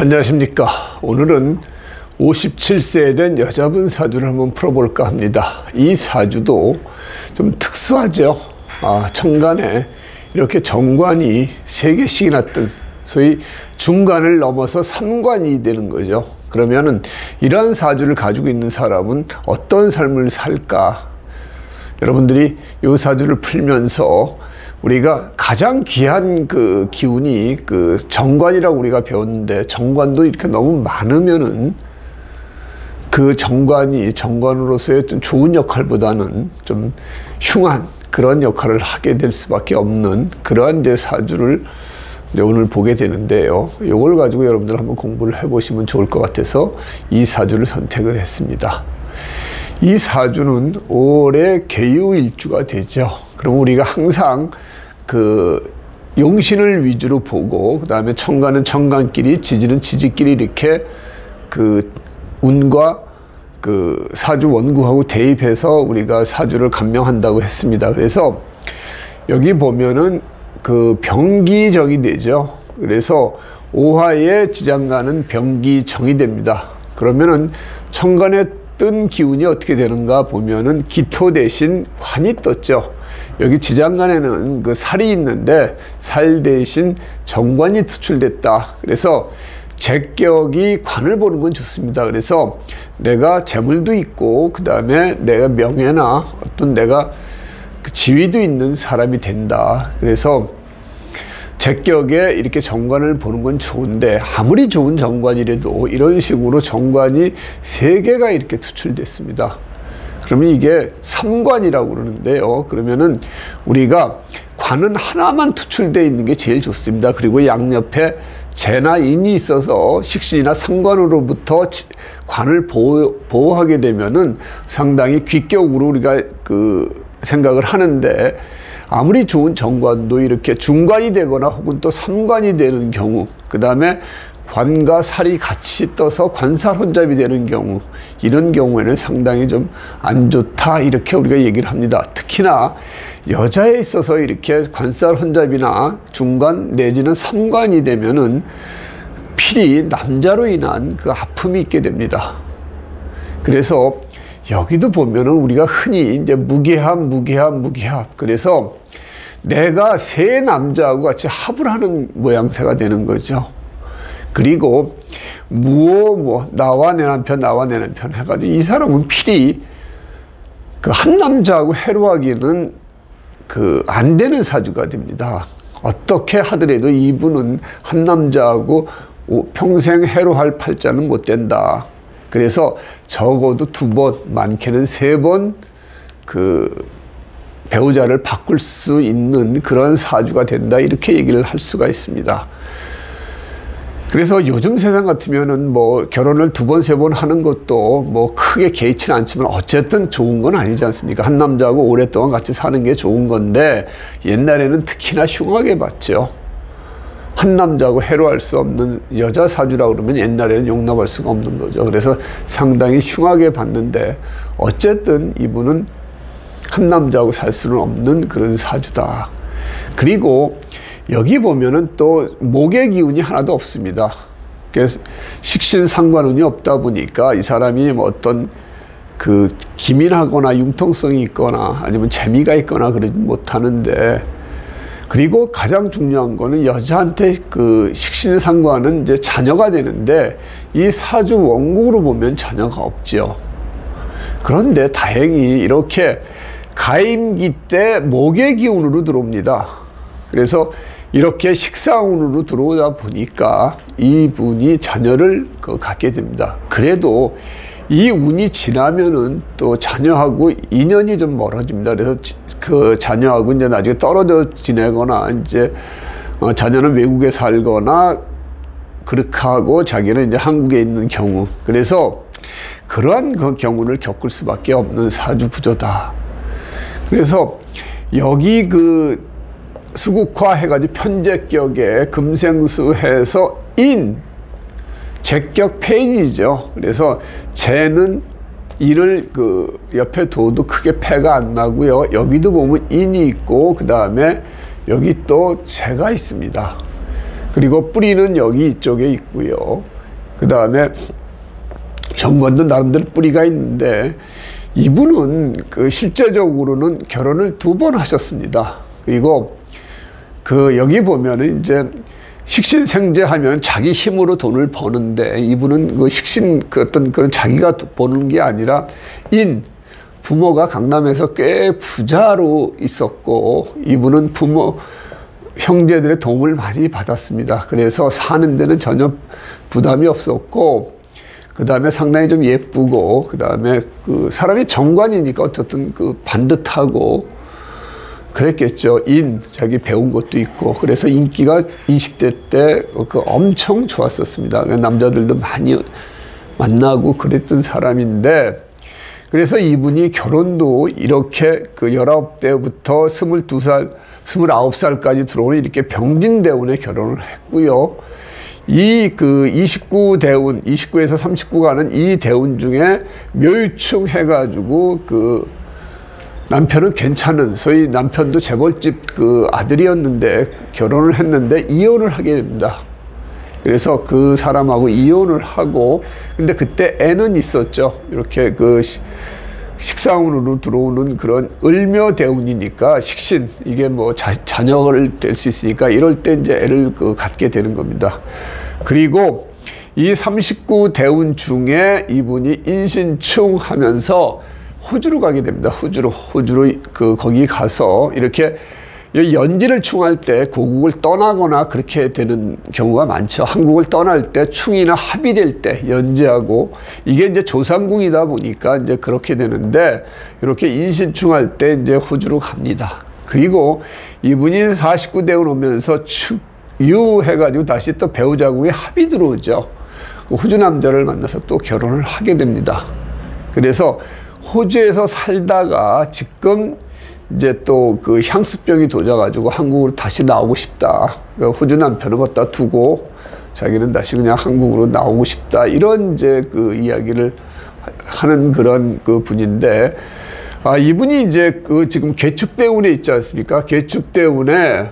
안녕하십니까. 오늘은 57세 된 여자분 사주를 한번 풀어볼까 합니다. 이 사주도 좀 특수하죠. 천간에 이렇게 정관이 3개씩이나 뜬, 소위 중간을 넘어서 3관이 되는 거죠. 그러면은 이러한 사주를 가지고 있는 사람은 어떤 삶을 살까? 여러분들이 이 사주를 풀면서 우리가 가장 귀한 그 기운이 그 정관이라고 우리가 배웠는데, 정관도 이렇게 너무 많으면은 그 정관이 정관으로서의 좀 좋은 역할보다는 좀 흉한 그런 역할을 하게 될 수밖에 없는 그러한 이제 사주를 이제 오늘 보게 되는데요. 이걸 가지고 여러분들 한번 공부를 해보시면 좋을 것 같아서 이 사주를 선택을 했습니다. 이 사주는 올해 개유일주가 되죠. 그럼 우리가 항상 그 용신을 위주로 보고, 그 다음에 천간은 천간끼리, 지지는 지지끼리 이렇게 그 운과 그 사주 원구하고 대입해서 우리가 사주를 감명한다고 했습니다. 그래서 여기 보면은 그 병기정이 되죠. 그래서 오화의 지장간은 병기정이 됩니다. 그러면은 천간에 뜬 기운이 어떻게 되는가 보면은 기토 대신 관이 떴죠. 여기 지장간에는 그 살이 있는데 살 대신 정관이 투출됐다. 그래서 제격이 관을 보는 건 좋습니다. 그래서 내가 재물도 있고, 그 다음에 내가 명예나 어떤 내가 그 지위도 있는 사람이 된다. 그래서 제격에 이렇게 정관을 보는 건 좋은데, 아무리 좋은 정관이라도 이런 식으로 정관이 3개가 이렇게 투출됐습니다. 그러면 이게 3관이라고 그러는데요. 그러면은 우리가 관은 하나만 투출되어 있는 게 제일 좋습니다. 그리고 양옆에 재나 인이 있어서 식신이나 상관으로부터 관을 보호하게 되면은 상당히 귀격으로 우리가 그 생각을 하는데, 아무리 좋은 정관도 이렇게 중관이 되거나 혹은 또 3관이 되는 경우, 그 다음에 관과 살이 같이 떠서 관살 혼잡이 되는 경우, 이런 경우에는 상당히 좀 안 좋다, 이렇게 우리가 얘기를 합니다. 특히나 여자에 있어서 이렇게 관살 혼잡이나 중관 내지는 3관이 되면은 필히 남자로 인한 그 아픔이 있게 됩니다. 그래서 여기도 보면은 우리가 흔히 이제 무계합. 그래서 내가 세 남자하고 같이 합을 하는 모양새가 되는 거죠. 그리고 나와 내 남편 해가지고 이 사람은 필히 그 한 남자하고 해로하기는 그 안 되는 사주가 됩니다. 어떻게 하더라도 이분은 한 남자하고 평생 해로할 팔자는 못 된다. 그래서 적어도 2번, 많게는 3번 그 배우자를 바꿀 수 있는 그런 사주가 된다, 이렇게 얘기를 할 수가 있습니다. 그래서 요즘 세상 같으면은 뭐 결혼을 2번, 3번 하는 것도 뭐 크게 개의치는 않지만 어쨌든 좋은 건 아니지 않습니까? 한 남자하고 오랫동안 같이 사는 게 좋은 건데, 옛날에는 특히나 흉하게 봤죠. 한 남자하고 해로할 수 없는 여자 사주라고 그러면 옛날에는 용납할 수가 없는 거죠. 그래서 상당히 흉하게 봤는데, 어쨌든 이분은 한 남자하고 살 수는 없는 그런 사주다. 그리고 여기 보면은 또 목의 기운이 하나도 없습니다. 그래서 식신상관운이 없다 보니까 이 사람이 뭐 어떤 그 기민하거나 융통성이 있거나 아니면 재미가 있거나 그러지 못하는데, 그리고 가장 중요한 거는 여자한테 그 식신상관은 이제 자녀가 되는데, 이 사주 원국으로 보면 자녀가 없죠. 그런데 다행히 이렇게 가임기 때 목의 기운으로 들어옵니다. 그래서 이렇게 식상운으로 들어오다 보니까 이분이 자녀를 갖게 됩니다. 그래도 이 운이 지나면은 또 자녀하고 인연이 좀 멀어집니다. 그래서 그 자녀하고 이제 나중에 떨어져 지내거나, 이제 자녀는 외국에 살거나 그렇게 하고 자기는 이제 한국에 있는 경우, 그래서 그러한 그 경우를 겪을 수밖에 없는 사주 구조다. 그래서 여기 그 수국화 해가지고 편제격에 금생수 해서 제격 폐인이죠. 그래서 재는 인을 그 옆에 둬도 크게 폐가 안 나고요. 여기도 보면 인이 있고, 그 다음에 여기 또 재가 있습니다. 그리고 뿌리는 여기 이쪽에 있고요. 그 다음에 정관도 나름대로 뿌리가 있는데 이분은 그 실제적으로는 결혼을 2번 하셨습니다. 그리고 그 여기 보면은 이제 식신생재하면 자기 힘으로 돈을 버는데 이분은 그 그 어떤 그런 자기가 버는 게 아니라 부모가 강남에서 꽤 부자로 있었고 이분은 부모 형제들의 도움을 많이 받았습니다. 그래서 사는 데는 전혀 부담이 없었고 그 다음에 상당히 좀 예쁘고 그 다음에 그 사람이 정관이니까 어쨌든 그 반듯하고 그랬겠죠. 자기 배운 것도 있고 그래서 인기가 20대 때 그 엄청 좋았었습니다. 남자들도 많이 만나고 그랬던 사람인데 그래서 이분이 결혼도 이렇게 그 19대부터 22살, 29살까지 들어오는 이렇게 병진대운에 결혼을 했고요. 그 29대운, 29에서 39 가는 이 대운 중에 묘유충 해가지고 그 남편은 괜찮은, 소위 남편도 재벌집 그 아들이었는데 결혼을 했는데 이혼을 하게 됩니다. 그래서 그 사람하고 이혼을 하고, 근데 그때 애는 있었죠. 이렇게 그 식상운으로 들어오는 그런 을묘대운이니까 식신, 이게 뭐 자녀를 될 수 있으니까 이럴 때 이제 애를 갖게 되는 겁니다. 그리고 이 39대운 중에 이분이 인신충 하면서 호주로 가게 됩니다. 호주로 거기 가서 이렇게 연지를 충할 때 고국을 떠나거나 그렇게 되는 경우가 많죠. 한국을 떠날 때 충이나 합이 될 때 연지하고 이게 이제 조상궁이다 보니까 이제 그렇게 되는데 이렇게 인신충할 때 이제 호주로 갑니다. 그리고 이분이 49대운 오면서 유해가지고 다시 또 배우자국에 합이 들어오죠. 호주 남자를 만나서 또 결혼을 하게 됩니다. 그래서 호주에서 살다가 지금 이제 또 그 향수병이 도져가지고 한국으로 다시 나오고 싶다. 호주 남편을 갖다 두고 자기는 다시 그냥 한국으로 나오고 싶다. 이런 이제 그 이야기를 하는 그런 그 분인데, 이분이 이제 그 지금 개축대운에 있지 않습니까? 개축대운에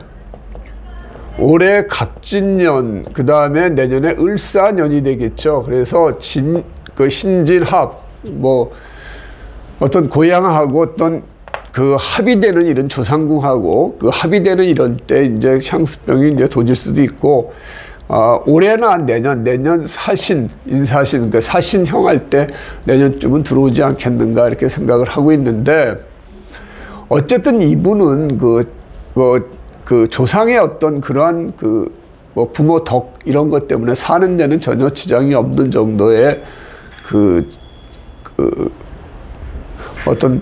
올해 갑진년, 그 다음에 내년에 을사년이 되겠죠. 그래서 신진합, 뭐 어떤 고향하고 어떤 그 합이 되는 이런 조상궁하고 그 합이 되는 이런 때 이제 향수병이 이제 도질 수도 있고, 올해나 내년 사신, 인사신, 그러니까 사신형 할 때 내년쯤은 들어오지 않겠는가 이렇게 생각을 하고 있는데, 어쨌든 이분은 그 조상의 어떤 그러한 뭐 부모 덕 이런 것 때문에 사는 데는 전혀 지장이 없는 정도의 어떤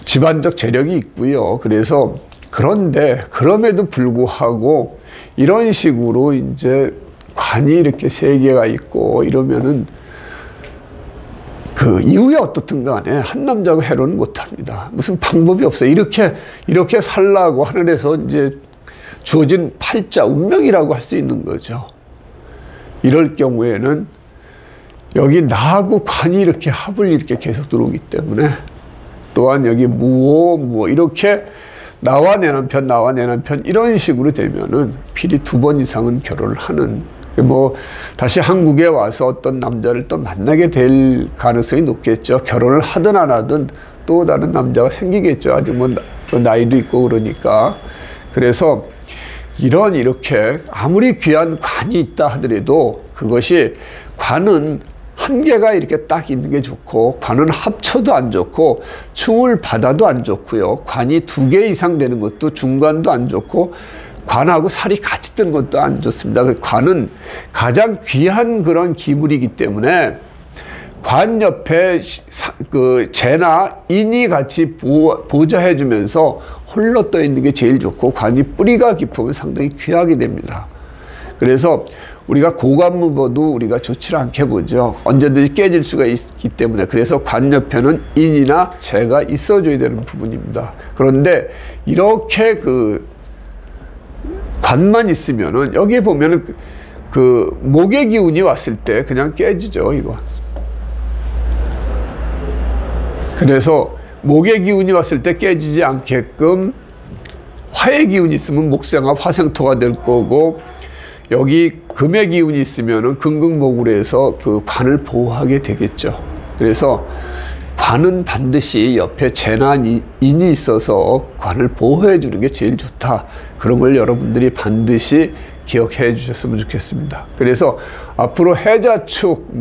집안적 재력이 있고요. 그래서 그런데 그럼에도 불구하고 이런 식으로 이제 관이 이렇게 3개가 있고 이러면은 그 이후에 어떻든 간에 한 남자가 해로는 못합니다. 무슨 방법이 없어요. 이렇게 살라고 하늘에서 이제 주어진 팔자 운명이라고 할 수 있는 거죠. 이럴 경우에는 여기 나하고 관이 이렇게 합을 이렇게 계속 들어오기 때문에, 또한 여기 무오 이렇게 나와 내 남편 이런 식으로 되면은 필히 2번 이상은 결혼을 하는, 뭐 다시 한국에 와서 어떤 남자를 또 만나게 될 가능성이 높겠죠. 결혼을 하든 안 하든 또 다른 남자가 생기겠죠. 아직 뭐 나이도 있고 그러니까. 그래서 이렇게 아무리 귀한 관이 있다 하더라도 그것이, 관은 한 개가 이렇게 딱 있는 게 좋고, 관은 합쳐도 안 좋고, 충을 받아도 안 좋고요. 관이 2개 이상 되는 것도 중관도 안 좋고, 관하고 살이 같이 뜨는 것도 안 좋습니다. 관은 가장 귀한 그런 기물이기 때문에 관 옆에 그 재나 인이 같이 보좌해 주면서 홀로 떠 있는 게 제일 좋고, 관이 뿌리가 깊으면 상당히 귀하게 됩니다. 그래서 우리가 고관무 봐도 우리가 좋지 않게 보죠. 언제든지 깨질 수가 있기 때문에. 그래서 관 옆에는 인이나 재가 있어줘야 되는 부분입니다. 그런데 이렇게 관만 있으면은, 여기 보면은 그 목의 기운이 왔을 때 그냥 깨지죠, 이거. 그래서 목의 기운이 왔을 때 깨지지 않게끔 화의 기운이 있으면 목생화 화생토가 될 거고, 여기 금의 기운이 있으면은 금극목으로 해서 그 관을 보호하게 되겠죠. 그래서 관은 반드시 옆에 재난인이 있어서 관을 보호해 주는 게 제일 좋다. 그런 걸 여러분들이 반드시 기억해 주셨으면 좋겠습니다. 그래서 앞으로 해자축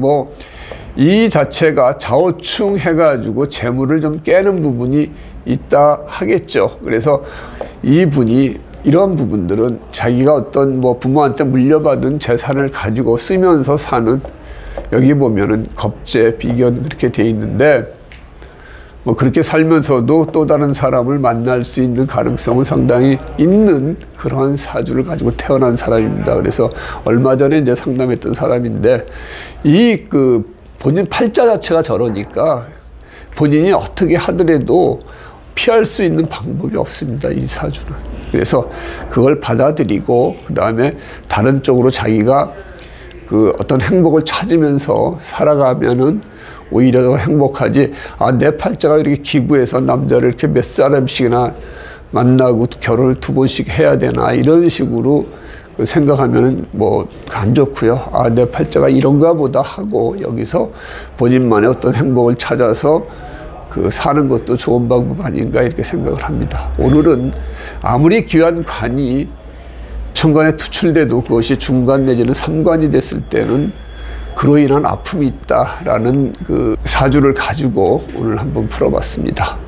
이 자체가 좌우충 해가지고 재물을 좀 깨는 부분이 있다 하겠죠. 그래서 이분이 이런 부분들은 자기가 어떤 부모한테 물려받은 재산을 가지고 쓰면서 사는, 여기 보면은 겁재, 비견 그렇게 돼 있는데, 그렇게 살면서도 또 다른 사람을 만날 수 있는 가능성은 상당히 있는 그런 사주를 가지고 태어난 사람입니다. 그래서 얼마 전에 이제 상담했던 사람인데, 본인 팔자 자체가 저러니까 본인이 어떻게 하더라도 피할 수 있는 방법이 없습니다, 이 사주는. 그래서 그걸 받아들이고, 그 다음에 다른 쪽으로 자기가 어떤 행복을 찾으면서 살아가면은 오히려 더 행복하지, 내 팔자가 이렇게 기구해서 남자를 이렇게 몇 사람씩이나 만나고 결혼을 2번씩 해야 되나, 이런 식으로 생각하면은 안 좋고요. 내 팔자가 이런가 보다 하고 여기서 본인만의 어떤 행복을 찾아서 사는 것도 좋은 방법 아닌가, 이렇게 생각을 합니다. 오늘은 아무리 귀한 관이 천간에 투출돼도 그것이 중간 내지는 3관이 됐을 때는 그로 인한 아픔이 있다라는 사주를 가지고 오늘 한번 풀어봤습니다.